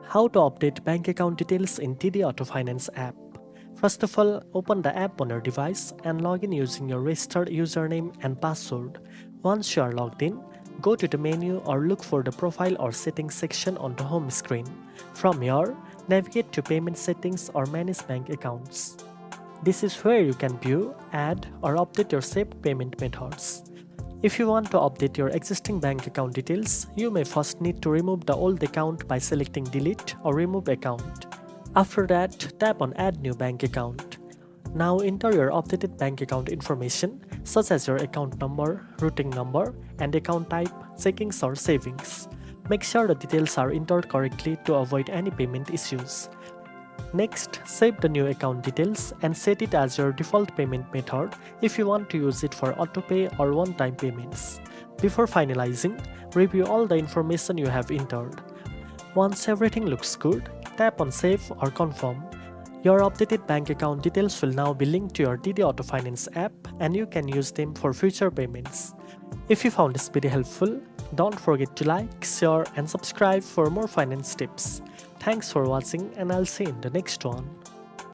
How to update bank account details in TD Auto Finance app. First of all, open the app on your device and log in using your registered username and password. Once you are logged in, go to the menu or look for the profile or settings section on the home screen. From here, navigate to payment settings or manage bank accounts. This is where you can view, add, or update your saved payment methods. If you want to update your existing bank account details, you may first need to remove the old account by selecting Delete or Remove Account. After that, tap on Add New Bank Account. Now enter your updated bank account information such as your account number, routing number, and account type, checkings or savings. Make sure the details are entered correctly to avoid any payment issues. Next, save the new account details and set it as your default payment method if you want to use it for AutoPay or one-time payments. Before finalizing, review all the information you have entered. Once everything looks good, tap on Save or Confirm. Your updated bank account details will now be linked to your TD Auto Finance app and you can use them for future payments. If you found this video helpful, don't forget to like, share and subscribe for more finance tips. Thanks for watching and I'll see you in the next one.